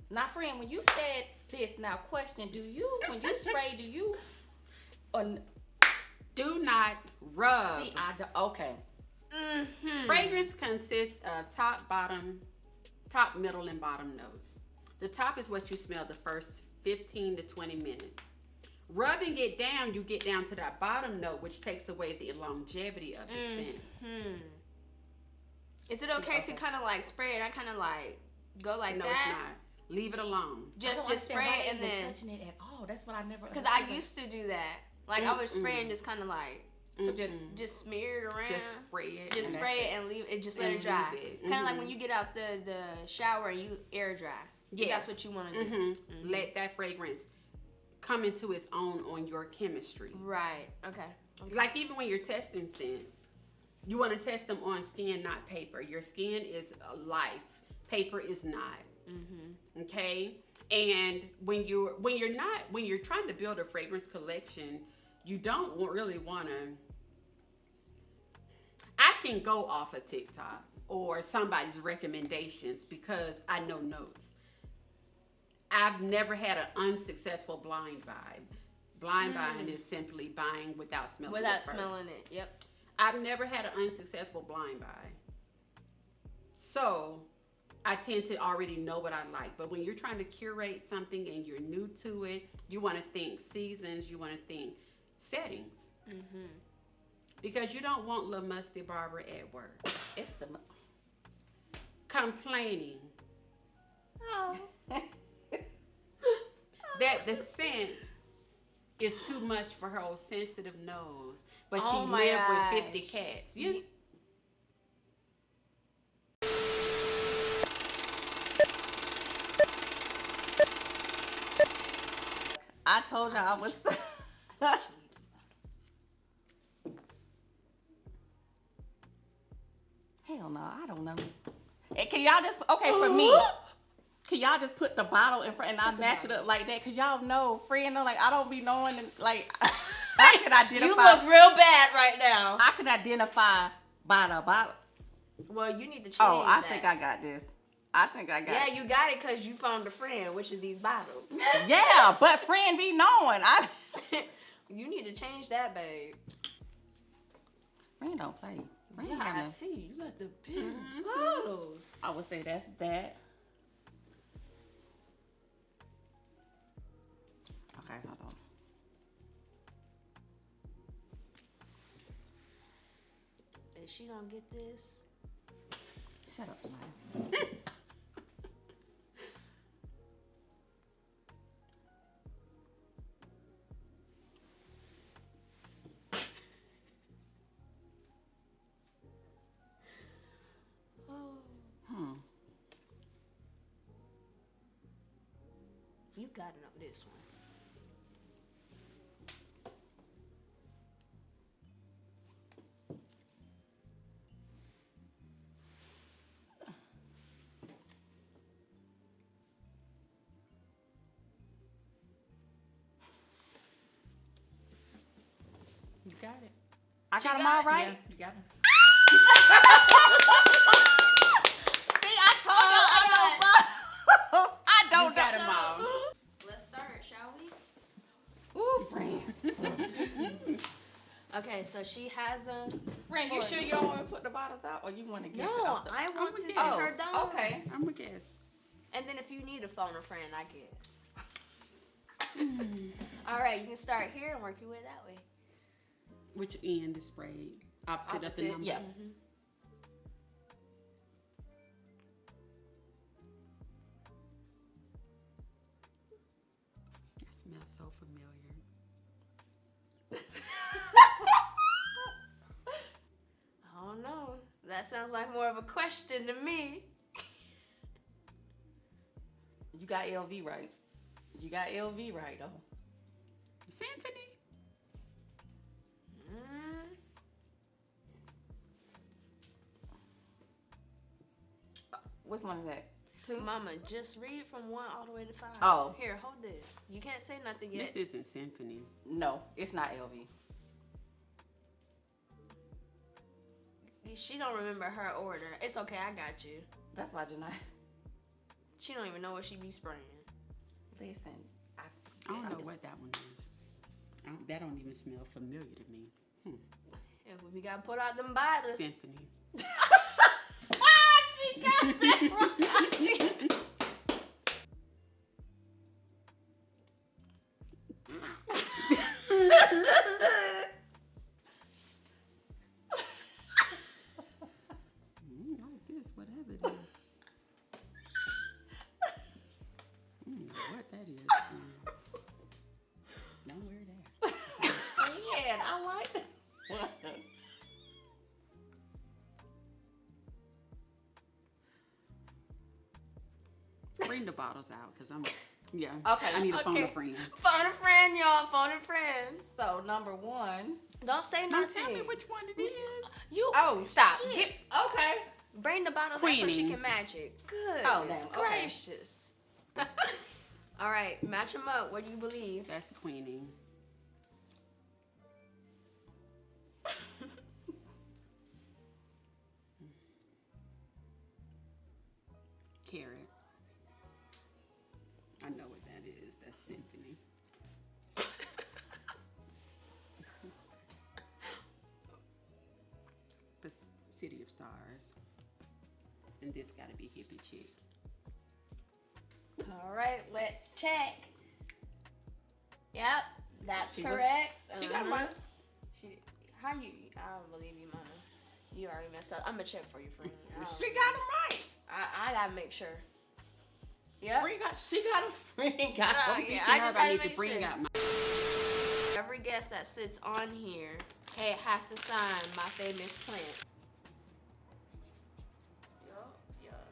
Now, friend, when you said this, now question: do you, when you spray, do you? Or, Do not rub. see, okay. Fragrance consists of top, middle, and bottom notes. The top is what you smell the first 15 to 20 minutes. Rubbing it down, you get down to that bottom note, which takes away the longevity of the scent. Is it okay to kind of like spray it? I kind of like go like No, that. it's not. Leave it alone. I Just don't understand spray why it they and even then, touching it at all. That's what I never. because I used to do that. Like I would spray and just kind of like So just smear it around. Just spray it. Just and spray that's it and leave it. Just let And it dry. leave it. Kind of like when you get out the shower and you air dry. Yes. That's what you want to do. Let that fragrance come into its own on your chemistry. Right. Okay. Like even when you're testing scents, you want to test them on skin, not paper. Your skin is life. Paper is not. Okay. And when you're trying to build a fragrance collection, you don't really want to. I can go off of TikTok or somebody's recommendations because I know notes. I've never had an unsuccessful blind buy. Blind buying is simply buying without smelling it. Without first. smelling it. Yep. I've never had an unsuccessful blind buy. So I tend to already know what I like. But when you're trying to curate something and you're new to it, you want to think seasons, you want to think settings. Because you don't want little musty Barbara at work. It's the. Complaining Oh. that the scent is too much for her old sensitive nose. But Oh she my lived with 50 gosh. cats. I told y'all I was. Hell no, I don't know. Hey, can y'all just for me? Can y'all just put the bottle in front and I match it up like that? Cause y'all know, friend, know, like I don't be knowing, and like I can identify. You look real bad right now. I can identify by the bottle. Well, you need to change I that. think I got this. I think I got Yeah, it. you got it because you found a friend, which is these bottles. Yeah, but friend be knowing. You need to change that, babe. Friend don't play. Friend Yeah, I having- see. You got the big bottles. I would say that's that. Okay, hold on. If she don't get this, Shut up, man. you gotta know this one. You got it. I She got them got all it? right. Yeah, you got it. See, I told you I don't You got know. them all. Let's start, shall we? Ooh, friend. Okay, so she has them. Friend, you sure you don't want to put the bottles out, or you want to guess it No, off the... I want to see guess. her done. Okay. I'm a guess. And then if you need to phone a friend, I guess. All right, you can start here and work your way that way. Which end is sprayed? Opposite of the Opposite, number. yeah. Mm-hmm. That smells so familiar. I don't know. That sounds like more of a question to me. You got LV right. You got LV right, though. Symphony. Which one is that? Two? Mama, just read from 1 all the way to 5. Oh. Here, hold this. You can't say nothing yet. This isn't symphony. No, it's not LV. She don't remember her order. It's okay, I got you. That's why Janai. She don't even know what she be spraying. Listen, I don't know what that one is. That don't even smell familiar to me. If we gotta put out them bottles. Symphony. She got that right. Like this, whatever it is. I don't know what that is. Don't wear that. Man, I like that one. Bring the bottles out, because I'm, yeah. Okay, I need to phone a okay. friend. Phone a friend, y'all. Phone a friend. So, number one. Don't say Now nothing. tell me which one it is. You. Oh, Stop. shit. Get, Okay. bring the bottles out so she Queening. can match it. Good. Oh, damn, okay. Gracious. All right, match them up. What do you believe? That's queening. Carrot. I know what that is. That's symphony. This City of Stars. And this gotta be hippie chick. All right, let's check. Yep, that's She was- correct. She got Mhm. one. How you? I don't believe you, mama. You already messed up. I'm gonna check for you, friend. She got them right. I gotta make sure. Yep. She got them. Friend got Uh, them. yeah, I just had to need make to bring sure. out my. Every guest that sits on here, hey, has to sign my famous plant. Yup.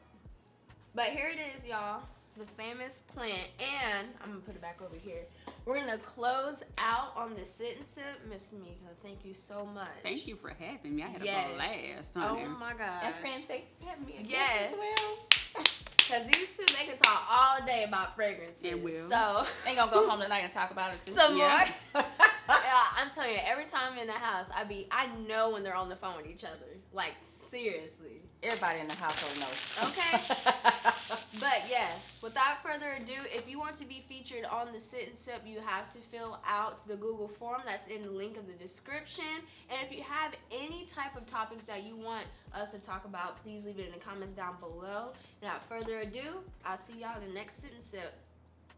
But here it is, y'all. The famous plant. And I'm gonna put it back over here. We're gonna close out on the sit and sip. Miss Mika, thank you so much. Thank you for having me. I had Yes. a blast. Oh honey. my gosh. And friend, they had me again Yes. as well. Because these two, they can talk all day about fragrances. And will. So, Ain't gonna go home tonight and talk about it too. some more. Yeah. Yeah, I'm telling you, every time I'm in the house, I know when they're on the phone with each other. Like, seriously. Everybody in the household knows. Okay. But yes, without further ado, if you want to be featured on the Sit and Sip, you have to fill out the Google form that's in the link of the description. And if you have any type of topics that you want us to talk about, please leave it in the comments down below. Without further ado, I'll see y'all in the next Sit and Sip.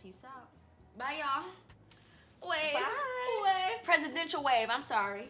Peace out. Bye, y'all. Wave. Bye. Wave. Presidential wave. I'm sorry.